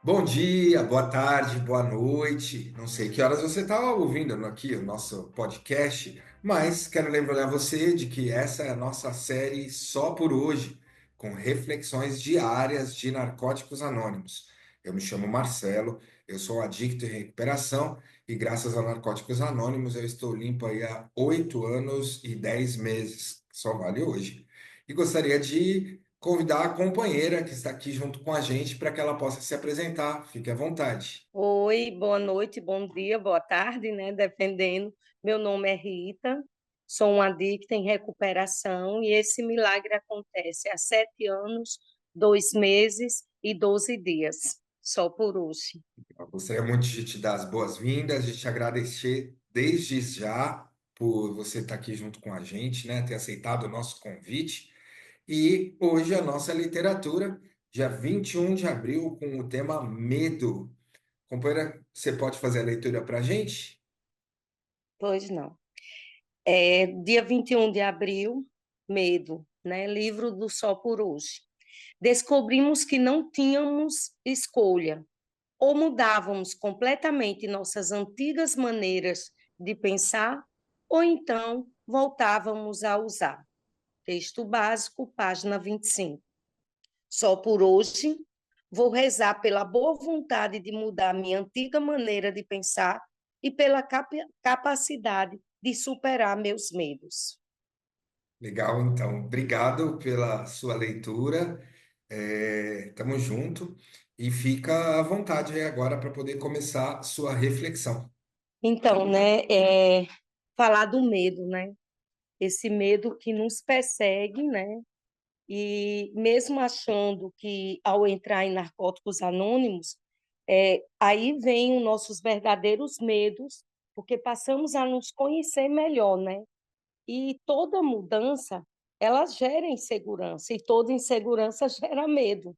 Bom dia, boa tarde, boa noite. Não sei que horas você está ouvindo aqui o nosso podcast, mas quero lembrar você de que essa é a nossa série só por hoje, com reflexões diárias de Narcóticos Anônimos. Eu me chamo Marcelo, eu sou um adicto em recuperação e graças a Narcóticos Anônimos eu estou limpo aí há 8 anos e 10 meses. Só vale hoje. E gostaria de convidar a companheira que está aqui junto com a gente para que ela possa se apresentar. Fique à vontade. Oi, boa noite, bom dia, boa tarde, né? Dependendo. Meu nome é Rita, sou uma adicta em recuperação e esse milagre acontece há 7 anos, 2 meses e 12 dias, só por hoje. Eu gostaria muito de te dar as boas-vindas, de te agradecer desde já por você estar aqui junto com a gente, né? Ter aceitado o nosso convite. E hoje a nossa literatura, dia 21 de abril, com o tema Medo. Companheira, você pode fazer a leitura para a gente? Pois não. É dia 21 de abril, Medo, né? Livro do Só por Hoje. Descobrimos que não tínhamos escolha, ou mudávamos completamente nossas antigas maneiras de pensar, ou então voltávamos a usar. Texto básico, página 25. Só por hoje, vou rezar pela boa vontade de mudar minha antiga maneira de pensar e pela capacidade de superar meus medos. Legal, então. Obrigado pela sua leitura. Tamo junto. E fica à vontade aí agora para poder começar a sua reflexão. Então, né, falar do medo, né? Esse medo que nos persegue, né? E mesmo achando que ao entrar em Narcóticos Anônimos, aí vem os nossos verdadeiros medos, porque passamos a nos conhecer melhor, né? E toda mudança, ela gera insegurança, e toda insegurança gera medo.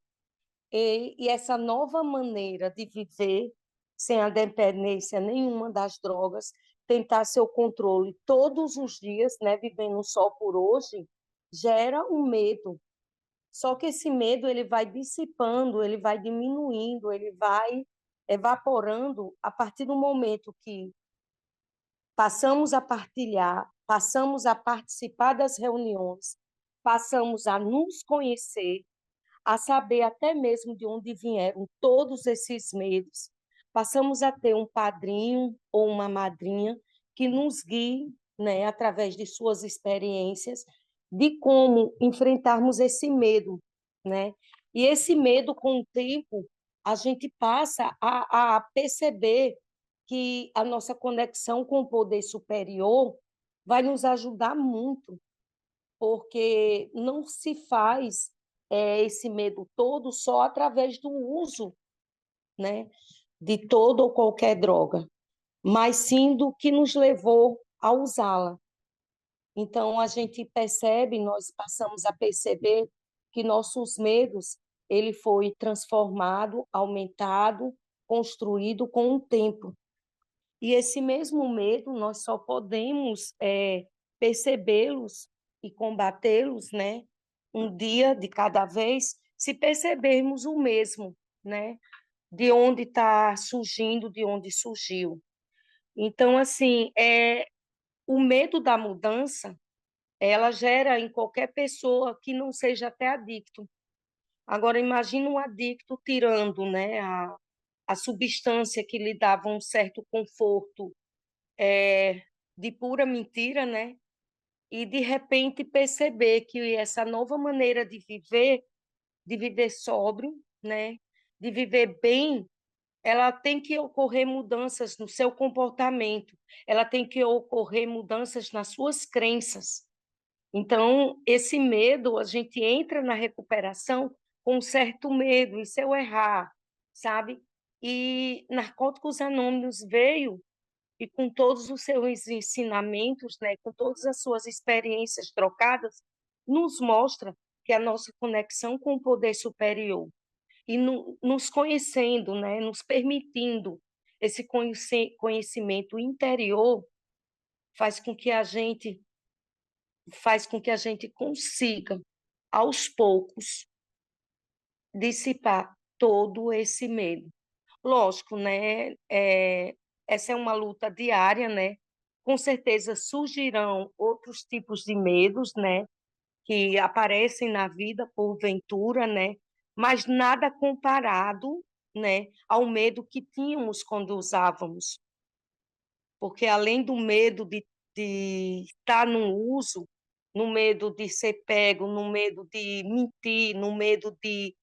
E essa nova maneira de viver, sem a dependência nenhuma das drogas, tentar seu controle todos os dias, né, vivendo só por hoje, gera um medo. Só que esse medo ele vai dissipando, ele vai diminuindo, ele vai evaporando a partir do momento que passamos a partilhar, passamos a participar das reuniões, passamos a nos conhecer, a saber até mesmo de onde vieram todos esses medos. Passamos a ter um padrinho ou uma madrinha que nos guie, né, através de suas experiências, de como enfrentarmos esse medo, né? E esse medo, com o tempo, a gente passa a perceber que a nossa conexão com o poder superior vai nos ajudar muito, porque não se faz esse medo todo só através do uso, né, de toda ou qualquer droga, mas sim do que nos levou a usá-la. Então, a gente percebe, nós passamos a perceber que nossos medos, ele foi transformado, aumentado, construído com o tempo. E esse mesmo medo, nós só podemos percebê-los e combatê-los, né? Um dia de cada vez, se percebermos o mesmo, né? De onde está surgindo, de onde surgiu. Então, assim, o medo da mudança, ela gera em qualquer pessoa que não seja até adicto. Agora, imagina um adicto tirando, né, a substância que lhe dava um certo conforto, de pura mentira, né? E de repente perceber que essa nova maneira de viver sóbrio, né? De viver bem, ela tem que ocorrer mudanças no seu comportamento, ela tem que ocorrer mudanças nas suas crenças. Então, esse medo, a gente entra na recuperação com um certo medo, e se eu errar, sabe? E Narcóticos Anônimos veio e com todos os seus ensinamentos, né, com todas as suas experiências trocadas, nos mostra que a nossa conexão com o poder superior e nos conhecendo, né, nos permitindo esse conhecimento interior faz com que a gente consiga aos poucos dissipar todo esse medo. Lógico, né? Essa é uma luta diária, né? Com certeza surgirão outros tipos de medos, né? Que aparecem na vida porventura, né? Mas nada comparado, né? Ao medo que tínhamos quando usávamos. Porque além do medo de estar no uso, no medo de ser pego, no medo de mentir, no medo de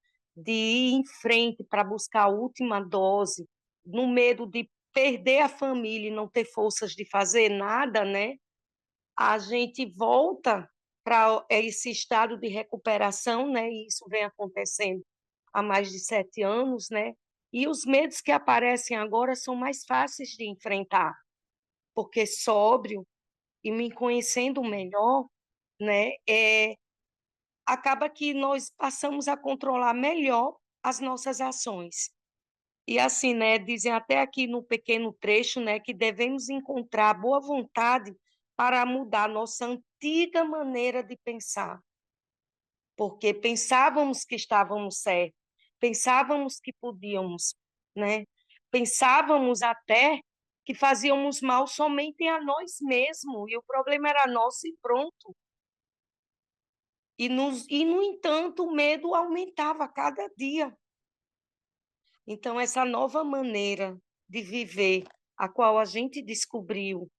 ir em frente para buscar a última dose, no medo de perder a família e não ter forças de fazer nada, né? A gente volta para esse estado de recuperação, né? E isso vem acontecendo há mais de 7 anos, né? E os medos que aparecem agora são mais fáceis de enfrentar, porque sóbrio e me conhecendo melhor, né, acaba que nós passamos a controlar melhor as nossas ações. E assim, né, dizem até aqui no pequeno trecho, né, que devemos encontrar boa vontade para mudar nossa antiga maneira de pensar, porque pensávamos que estávamos certos, pensávamos que podíamos, né? Pensávamos até que fazíamos mal somente a nós mesmos, e o problema era nosso e pronto. No entanto, o medo aumentava a cada dia. Então, essa nova maneira de viver, a qual a gente descobriu,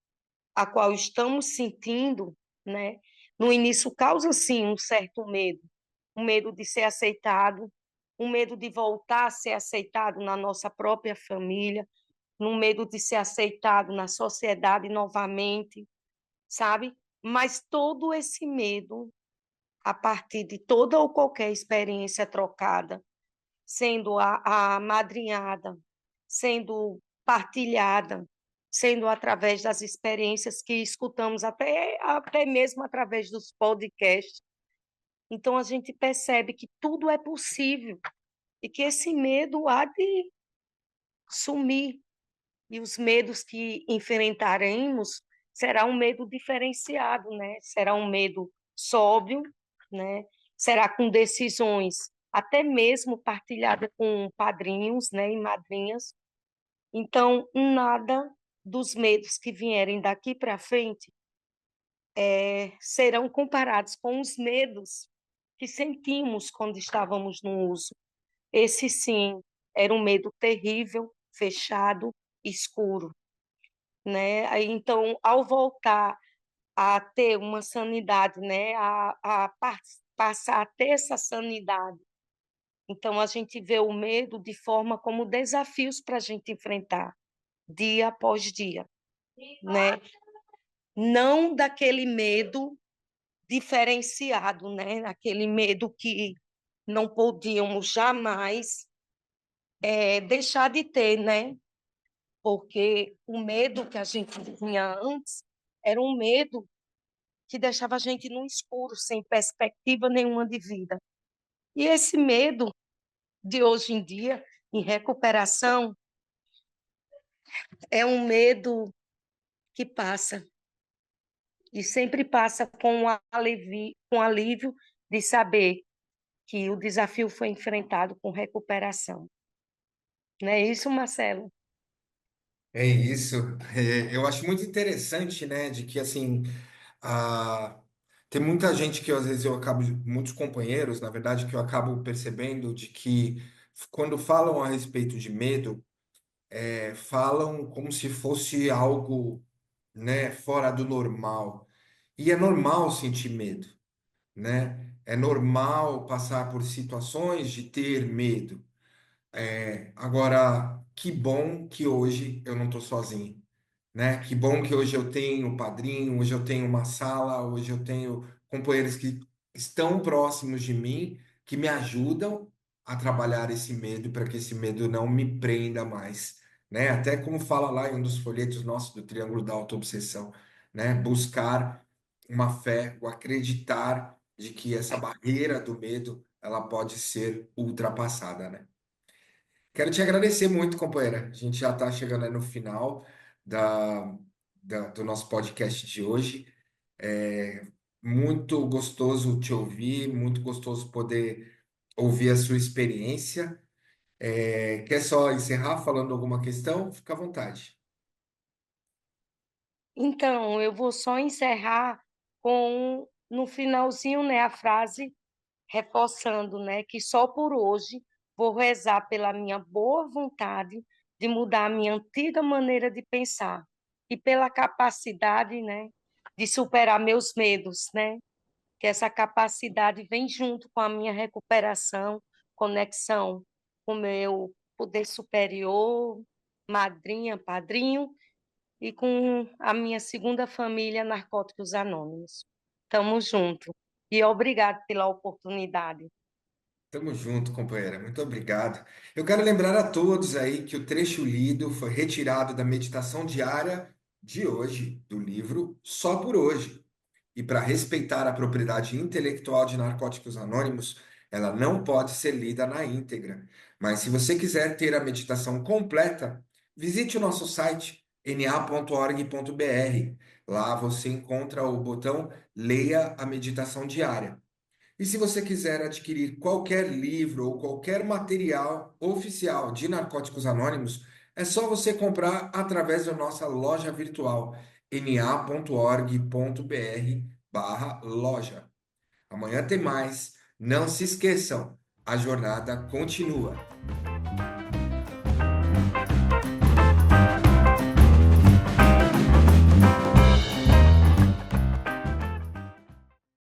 a qual estamos sentindo, né? No início causa sim um certo medo, um medo de ser aceitado, um medo de voltar a ser aceitado na nossa própria família, um medo de ser aceitado na sociedade novamente, sabe? Mas todo esse medo, a partir de toda ou qualquer experiência trocada, sendo a madrinhada, sendo partilhada, sendo através das experiências que escutamos, até mesmo através dos podcasts. Então, a gente percebe que tudo é possível e que esse medo há de sumir. E os medos que enfrentaremos será um medo diferenciado, né? Será um medo sóbrio, né? Será com decisões até mesmo partilhada com padrinhos, né, e madrinhas. Então, nada dos medos que vierem daqui para frente serão comparados com os medos que sentimos quando estávamos no uso. Esse sim era um medo terrível, fechado, escuro, né? Aí, então, ao voltar a ter uma sanidade, né, passar a ter essa sanidade, então a gente vê o medo de forma como desafios para a gente enfrentar dia após dia, né? Não daquele medo diferenciado, né? Aquele medo que não podíamos jamais deixar de ter, né? Porque o medo que a gente tinha antes era um medo que deixava a gente no escuro, sem perspectiva nenhuma de vida. E esse medo de hoje em dia, em recuperação, é um medo que passa, e sempre passa com alívio de saber que o desafio foi enfrentado com recuperação. Não é isso, Marcelo? É isso. Eu acho muito interessante, né, de que assim, a... tem muita gente que às vezes eu acabo, muitos companheiros, na verdade, que eu acabo percebendo de que quando falam a respeito de medo, falam como se fosse algo, né, fora do normal. E é normal sentir medo, né? É normal passar por situações de ter medo. Agora, que bom que hoje eu não estou sozinho, né? Que bom que hoje eu tenho um padrinho, hoje eu tenho uma sala, hoje eu tenho companheiros que estão próximos de mim, que me ajudam a trabalhar esse medo para que esse medo não me prenda mais, né? Até como fala lá em um dos folhetos nossos do Triângulo da Autoobsessão, né? Buscar uma fé, o acreditar de que essa barreira do medo, ela pode ser ultrapassada, né? Quero te agradecer muito, companheira. A gente já está chegando aí no final da, do nosso podcast de hoje. É muito gostoso te ouvir, muito gostoso poder ouvir a sua experiência. Quer só encerrar falando alguma questão? Fica à vontade. Então, eu vou só encerrar com, no finalzinho, né, a frase reforçando, né, que só por hoje vou rezar pela minha boa vontade de mudar a minha antiga maneira de pensar e pela capacidade, né, de superar meus medos, né? Que essa capacidade vem junto com a minha recuperação, conexão com o meu poder superior, madrinha, padrinho e com a minha segunda família, Narcóticos Anônimos. Tamo junto. E obrigado pela oportunidade. Tamo junto, companheira. Muito obrigado. Eu quero lembrar a todos aí que o trecho lido foi retirado da meditação diária de hoje, do livro Só por Hoje. E para respeitar a propriedade intelectual de Narcóticos Anônimos, ela não pode ser lida na íntegra. Mas se você quiser ter a meditação completa, visite o nosso site na.org.br. Lá você encontra o botão Leia a Meditação Diária. E se você quiser adquirir qualquer livro ou qualquer material oficial de Narcóticos Anônimos, é só você comprar através da nossa loja virtual na.org.br/loja. Amanhã tem mais. Não se esqueçam, a jornada continua.